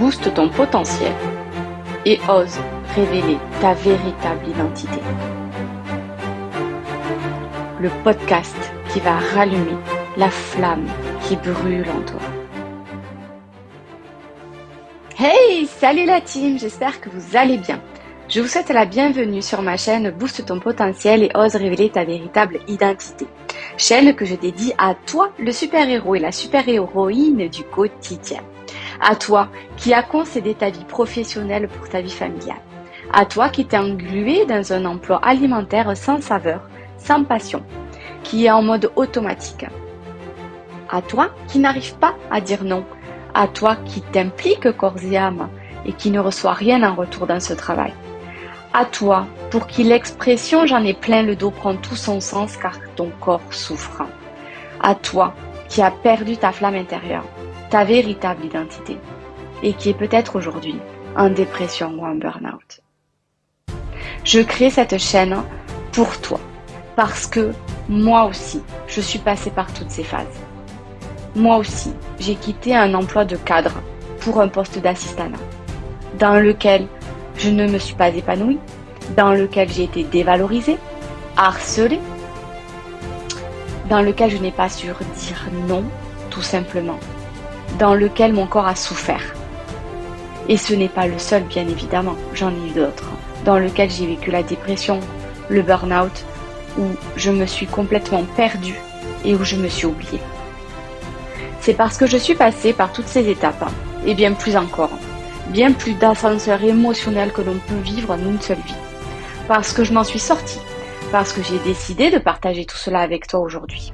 booste ton potentiel et ose révéler ta véritable identité. Le podcast qui va rallumer la flamme qui brûle en toi. Hey, salut la team, j'espère que vous allez bien. Je vous souhaite la bienvenue sur ma chaîne Booste ton potentiel et ose révéler ta véritable identité. Chaîne que je dédie à toi, le super-héros et la super-héroïne du quotidien. À toi qui as concédé ta vie professionnelle pour ta vie familiale. À toi qui t'es englué dans un emploi alimentaire sans saveur, sans passion, qui est en mode automatique. À toi qui n'arrive pas à dire non. À toi qui t'implique corps et âme et qui ne reçoit rien en retour dans ce travail. À toi pour qui l'expression « j'en ai plein le dos » prend tout son sens car ton corps souffre. À toi qui as perdu ta flamme intérieure, ta véritable identité et qui est peut-être aujourd'hui en dépression ou en burn-out. Je crée cette chaîne pour toi parce que moi aussi, je suis passée par toutes ces phases. Moi aussi, j'ai quitté un emploi de cadre pour un poste d'assistanat dans lequel je ne me suis pas épanouie, dans lequel j'ai été dévalorisée, harcelée, dans lequel je n'ai pas su dire non, tout simplement, dans lequel mon corps a souffert. Et ce n'est pas le seul, bien évidemment, j'en ai eu d'autres, dans lequel j'ai vécu la dépression, le burn-out, où je me suis complètement perdue et où je me suis oubliée. C'est parce que je suis passée par toutes ces étapes, et bien plus encore, bien plus d'ascenseurs émotionnels que l'on peut vivre en une seule vie. Parce que je m'en suis sortie, parce que j'ai décidé de partager tout cela avec toi aujourd'hui.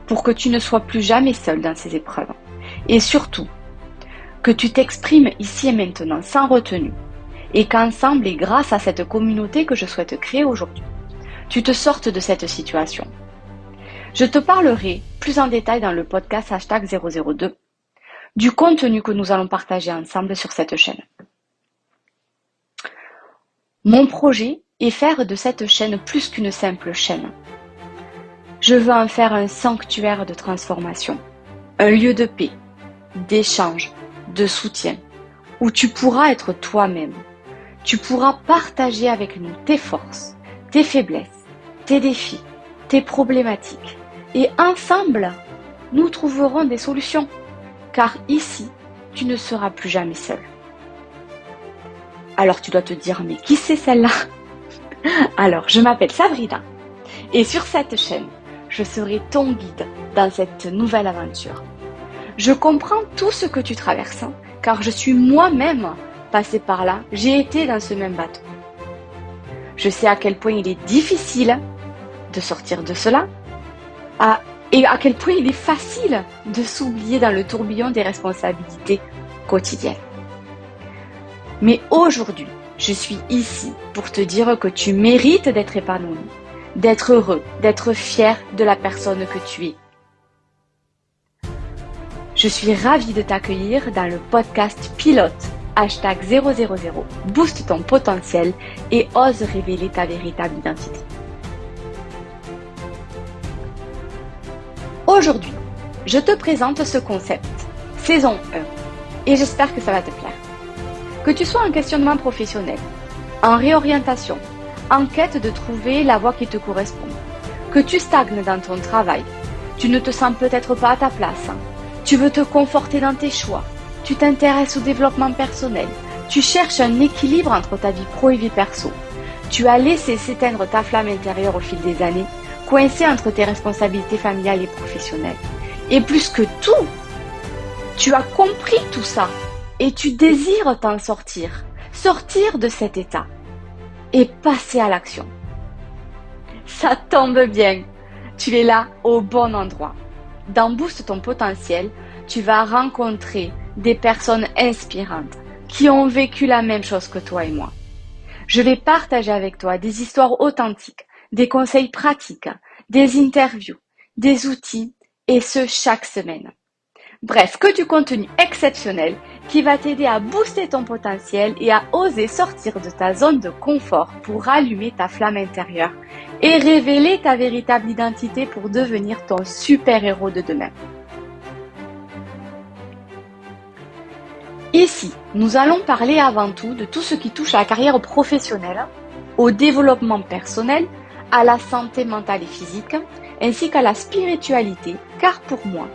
Pour que tu ne sois plus jamais seule dans ces épreuves. Et surtout, que tu t'exprimes ici et maintenant sans retenue. Et qu'ensemble et grâce à cette communauté que je souhaite créer aujourd'hui, tu te sortes de cette situation. Je te parlerai plus en détail dans le podcast #002 du contenu que nous allons partager ensemble sur cette chaîne. Mon projet est faire de cette chaîne plus qu'une simple chaîne. Je veux en faire un sanctuaire de transformation, un lieu de paix, d'échange, de soutien, où tu pourras être toi-même. Tu pourras partager avec nous tes forces, tes faiblesses, tes défis, tes problématiques. Et ensemble, nous trouverons des solutions. Car ici, tu ne seras plus jamais seul. Alors tu dois te dire, mais qui c'est celle-là? Alors, je m'appelle Sabrina. Et sur cette chaîne, je serai ton guide dans cette nouvelle aventure. Je comprends tout ce que tu traverses, car je suis moi-même passée par là. J'ai été dans ce même bateau. Je sais à quel point il est difficile de sortir de cela, et à quel point il est facile de s'oublier dans le tourbillon des responsabilités quotidiennes. Mais aujourd'hui, je suis ici pour te dire que tu mérites d'être épanoui, d'être heureux, d'être fier de la personne que tu es. Je suis ravie de t'accueillir dans le podcast pilote #000 Booste ton potentiel et ose révéler ta véritable identité. Aujourd'hui, je te présente ce concept, saison 1, et j'espère que ça va te plaire. Que tu sois en questionnement professionnel, en réorientation, en quête de trouver la voie qui te correspond, que tu stagnes dans ton travail, tu ne te sens peut-être pas à ta place, tu veux te conforter dans tes choix, tu t'intéresses au développement personnel, tu cherches un équilibre entre ta vie pro et vie perso, tu as laissé s'éteindre ta flamme intérieure au fil des années, coincé entre tes responsabilités familiales et professionnelles. Et plus que tout, tu as compris tout ça et tu désires t'en sortir de cet état et passer à l'action. Ça tombe bien, tu es là au bon endroit. Dans Booste ton potentiel, tu vas rencontrer des personnes inspirantes qui ont vécu la même chose que toi et moi. Je vais partager avec toi des histoires authentiques, des conseils pratiques, des interviews, des outils, et ce chaque semaine. Bref, que du contenu exceptionnel qui va t'aider à booster ton potentiel et à oser sortir de ta zone de confort pour rallumer ta flamme intérieure et révéler ta véritable identité pour devenir ton super-héros de demain. Ici, nous allons parler avant tout de tout ce qui touche à la carrière professionnelle, au développement personnel, à la santé mentale et physique, ainsi qu'à la spiritualité, car pour moi,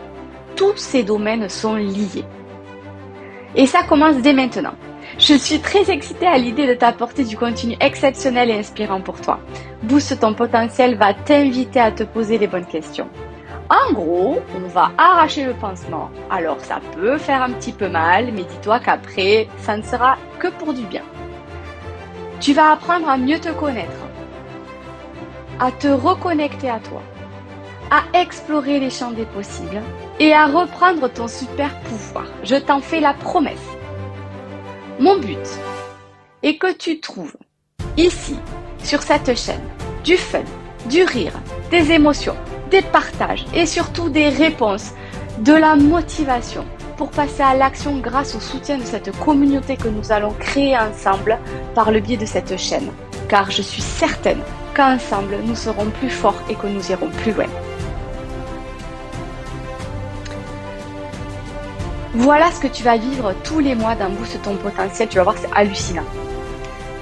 tous ces domaines sont liés. Et ça commence dès maintenant. Je suis très excitée à l'idée de t'apporter du contenu exceptionnel et inspirant pour toi. Booste ton potentiel va t'inviter à te poser les bonnes questions. En gros, on va arracher le pansement. Alors ça peut faire un petit peu mal, mais dis-toi qu'après, ça ne sera que pour du bien. Tu vas apprendre à mieux te connaître, à te reconnecter à toi, à explorer les champs des possibles et à reprendre ton super pouvoir. Je t'en fais la promesse. Mon but est que tu trouves ici, sur cette chaîne, du fun, du rire, des émotions, des partages et surtout des réponses, de la motivation pour passer à l'action grâce au soutien de cette communauté que nous allons créer ensemble par le biais de cette chaîne. Car je suis certaine qu'ensemble, nous serons plus forts et que nous irons plus loin. Voilà ce que tu vas vivre tous les mois dans Boost ton potentiel. Tu vas voir, c'est hallucinant.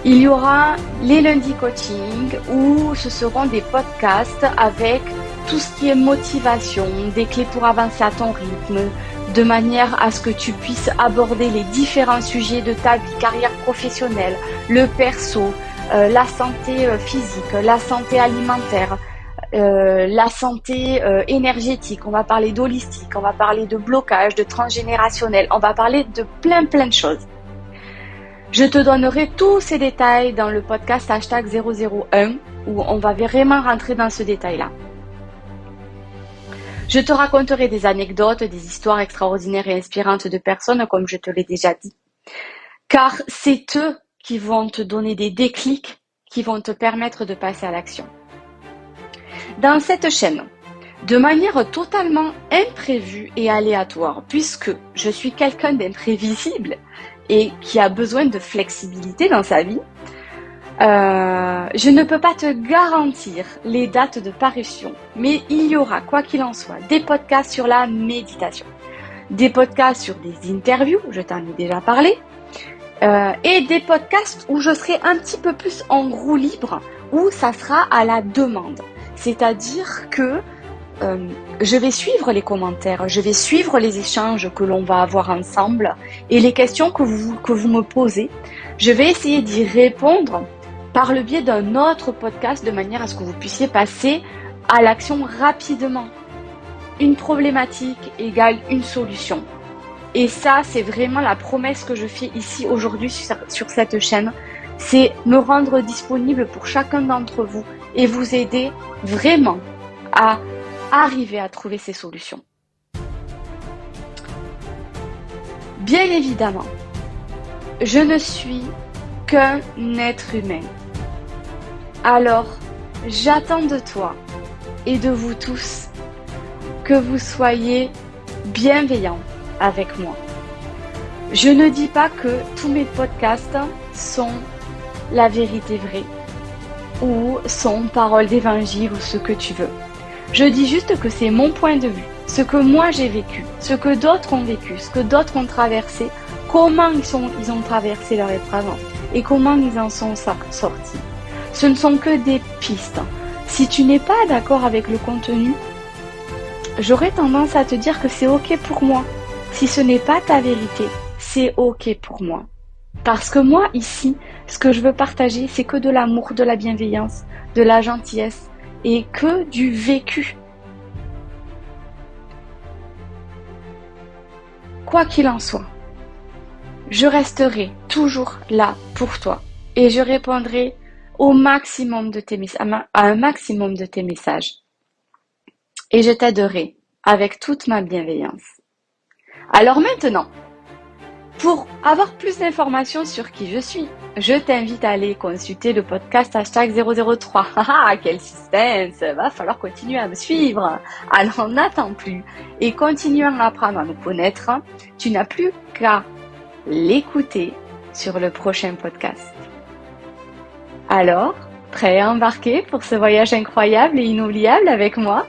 Il y aura les lundis coaching où ce seront des podcasts avec tout ce qui est motivation, des clés pour avancer à ton rythme, de manière à ce que tu puisses aborder les différents sujets de ta vie, carrière professionnelle, le perso, la santé physique, la santé alimentaire, la santé énergétique, on va parler d'holistique, on va parler de blocage, de transgénérationnel, on va parler de plein de choses. Je te donnerai tous ces détails dans le podcast #001 où on va vraiment rentrer dans ce détail-là. Je te raconterai des anecdotes, des histoires extraordinaires et inspirantes de personnes comme je te l'ai déjà dit. Car c'est eux qui vont te donner des déclics qui vont te permettre de passer à l'action. Dans cette chaîne, de manière totalement imprévue et aléatoire, puisque je suis quelqu'un d'imprévisible et qui a besoin de flexibilité dans sa vie, je ne peux pas te garantir les dates de parution, mais il y aura, quoi qu'il en soit, des podcasts sur la méditation, des podcasts sur des interviews, je t'en ai déjà parlé, et des podcasts où je serai un petit peu plus en roue libre, où ça sera à la demande. C'est-à-dire que je vais suivre les commentaires, je vais suivre les échanges que l'on va avoir ensemble et les questions que vous me posez. Je vais essayer d'y répondre par le biais d'un autre podcast de manière à ce que vous puissiez passer à l'action rapidement. Une problématique égale une solution. Et ça, c'est vraiment la promesse que je fais ici aujourd'hui sur cette chaîne. C'est me rendre disponible pour chacun d'entre vous et vous aider vraiment à arriver à trouver ces solutions. Bien évidemment, je ne suis qu'un être humain. Alors, j'attends de toi et de vous tous que vous soyez bienveillants avec moi. Je ne dis pas que tous mes podcasts sont la vérité vraie ou sont paroles d'évangile ou ce que tu veux. Je dis juste que c'est mon point de vue, ce que moi j'ai vécu, ce que d'autres ont vécu, ce que d'autres ont traversé, comment ils ont traversé leur épreuve et comment ils en sont sortis. Ce ne sont que des pistes. Si tu n'es pas d'accord avec le contenu, j'aurais tendance à te dire que c'est ok pour moi. Si ce n'est pas ta vérité, c'est ok pour moi. Parce que moi, ici, ce que je veux partager, c'est que de l'amour, de la bienveillance, de la gentillesse et que du vécu. Quoi qu'il en soit, je resterai toujours là pour toi et je répondrai au maximum de à un maximum de tes messages. Et je t'aiderai avec toute ma bienveillance. Alors maintenant, pour avoir plus d'informations sur qui je suis, je t'invite à aller consulter le podcast #003. Ah, quel suspense! Va falloir continuer à me suivre. Alors n'attends plus et continuons à apprendre à nous connaître. Tu n'as plus qu'à l'écouter sur le prochain podcast. Alors, prêt à embarquer pour ce voyage incroyable et inoubliable avec moi?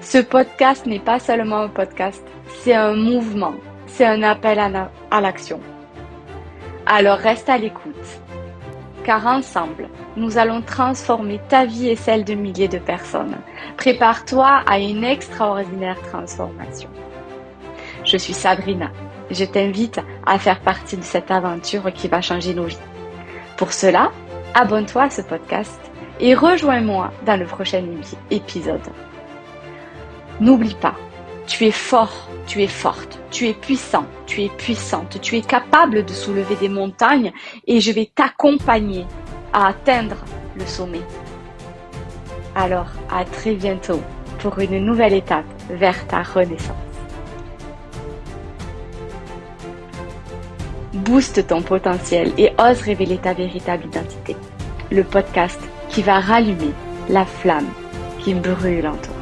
Ce podcast n'est pas seulement un podcast, c'est un mouvement. c'est un appel à l'action. Alors reste à l'écoute, car ensemble, nous allons transformer ta vie et celle de milliers de personnes. Prépare-toi à une extraordinaire transformation. Je suis Sabrina. Je t'invite à faire partie de cette aventure qui va changer nos vies. Pour cela, abonne-toi à ce podcast et rejoins-moi dans le prochain épisode. N'oublie pas, tu es fort, tu es forte, tu es puissant, tu es puissante, tu es capable de soulever des montagnes et je vais t'accompagner à atteindre le sommet. Alors, à très bientôt pour une nouvelle étape vers ta renaissance. Booste ton potentiel et ose révéler ta véritable identité. Le podcast qui va rallumer la flamme qui brûle en toi.